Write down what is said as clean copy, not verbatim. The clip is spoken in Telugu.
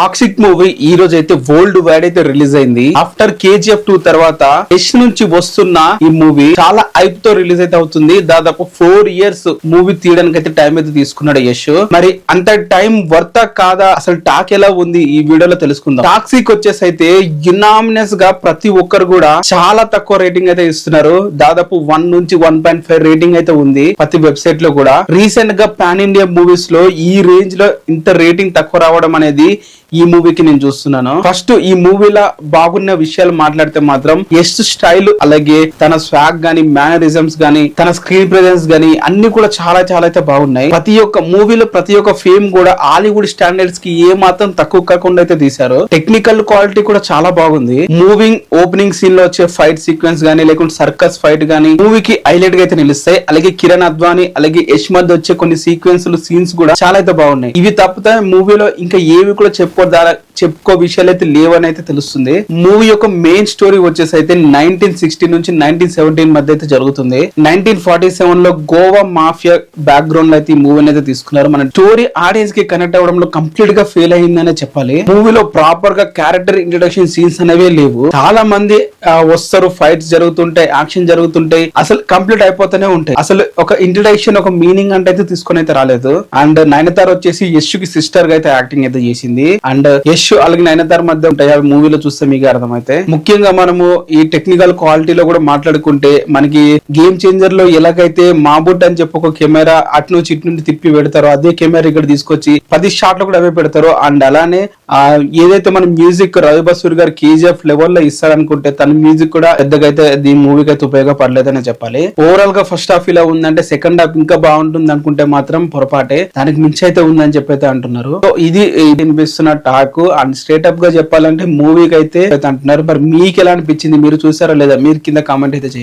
టాక్సిక్ మూవీ ఈ రోజు అయితే వరల్డ్ వైడ్ అయితే రిలీజ్ అయింది. ఆఫ్టర్ KGF 2 తర్వాత యష్ నుంచి వస్తున్న ఈ మూవీ చాలా హైప్ తో రిలీజ్ అయితే అవుతుంది. దాదాపు 4 years మూవీ తీయడానికి అయితే టైం అయితే తీసుకున్నాడు యష్. మరి అంత టైం వర్తా కాదా, అసలు టాక్ ఎలా ఉంది ఈ వీడియోలో తెలుసుకుందాం. టాక్సిక్ వచ్చేసి అయితే యునామినస్ గా ప్రతి ఒక్కరు కూడా చాలా తక్కువ రేటింగ్ అయితే ఇస్తున్నారు. దాదాపు 1 నుంచి 1.5 రేటింగ్ అయితే ఉంది ప్రతి వెబ్సైట్ లో కూడా. రీసెంట్ గా పాన్ ఇండియా మూవీస్ లో ఈ రేంజ్ లో ఇంత రేటింగ్ తక్కువ రావడం అనేది ఈ మూవీకి నేను చూస్తున్నాను. ఫస్ట్ ఈ మూవీలో బాగున్న విషయాలు మాట్లాడితే మాత్రం యష్ స్టైల్, అలాగే తన స్వాగ్ గానీ, మేనరిజమ్స్ గానీ, తన స్క్రీన్ ప్రెజెన్స్ గానీ అన్ని కూడా చాలా చాలా అయితే బాగున్నాయి. ప్రతి ఒక్క మూవీలో ప్రతి ఒక్క ఫేమ్ కూడా హాలీవుడ్ స్టాండర్డ్స్ కి ఏ మాత్రం తక్కువ కాకుండా అయితే తీశారు. టెక్నికల్ క్వాలిటీ కూడా చాలా బాగుంది. మూవింగ్ ఓపెనింగ్ సీన్ లో వచ్చే ఫైట్ సీక్వెన్స్ గానీ, లేకుంటే సర్కస్ ఫైట్ గానీ మూవీకి హైలైట్ గా అయితే నిలుస్తాయి. అలాగే కిరణ్ అద్వానీ అలాగే యష్ మధ్య వచ్చే కొన్ని సీన్స్ కూడా చాలా అయితే బాగున్నాయి. ఇవి తప్పితే మూవీలో ఇంకా ఏవి కూడా చెప్పుకో విషయాలు అయితే లేవని అయితే తెలుస్తుంది. మూవీ యొక్క మెయిన్ స్టోరీ వచ్చేసి అయితే 1960 నుంచి 1917 మధ్య అయితే జరుగుతుంది. 1947 లో గోవా మాఫియా బ్యాక్గ్రౌండ్ లో అయితే ఈ మూవీని అయితే తీసుకున్నారు. మన స్టోరీ ఆడియన్స్ కి కనెక్ట్ అవ్వడంలో కంప్లీట్ గా ఫెయిల్ అయిందనే చెప్పాలి. మూవీలో ప్రాపర్ గా క్యారెక్టర్ ఇంట్రొడక్షన్ సీన్స్ అనేవే లేవు. చాలా మంది వస్తారు, ఫైట్స్ జరుగుతుంటాయి, యాక్షన్ జరుగుతుంటాయి, అసలు కంప్లీట్ అయిపోతూనే ఉంటాయి. అసలు ఒక ఇంట్రొడక్షన్, ఒక మీనింగ్ అంటే అయితే తీసుకొని అయితే రాలేదు. అండ్ నయనతార వచ్చేసి యష్ కి సిస్టర్ గా అయితే యాక్టింగ్ అయితే చేసింది. అండ్ యష్ అలాగే నయనతార మధ్య ఉంటాయి అవి మూవీలో చూస్తే మీకు అర్థమైతే. ముఖ్యంగా మనము ఈ టెక్నికల్ క్వాలిటీలో కూడా మాట్లాడుకుంటే మనకి గేమ్ చేంజర్ లో ఎలాగైతే మాబుట్ అని చెప్పి ఒక కెమెరా అటు నుంచి ఇటు నుండి తిప్పి పెడతారో అదే కెమెరా ఇక్కడ తీసుకొచ్చి 10 షాట్లు కూడా అవే పెడతారు. అండ్ అలానే ఏదైతే మన మ్యూజిక్ రవి బసూర్ గారు KGF లెవెల్ లో ఇస్తారనుకుంటే తన మ్యూజిక్ కూడా పెద్దగా అయితే దీని మూవీకి అయితే ఉపయోగపడలేదనే చెప్పాలి. ఓవరాల్ గా ఫస్ట్ హాఫ్ ఇలా ఉందంటే సెకండ్ హాఫ్ ఇంకా బాగుంటుంది అనుకుంటే మాత్రం పొరపాటే. దానికి మించి అయితే ఉందని చెప్పి అయితే అంటున్నారు. సో ఇది వినిపిస్తున్న టాక్. అండ్ స్ట్రేట్ అప్ గా చెప్పాలంటే మూవీకి అయితే అంటున్నారు. మరి మీకు ఎలా అనిపించింది, మీరు చూసారా లేదా, మీరు కింద కామెంట్ అయితే చేయండి.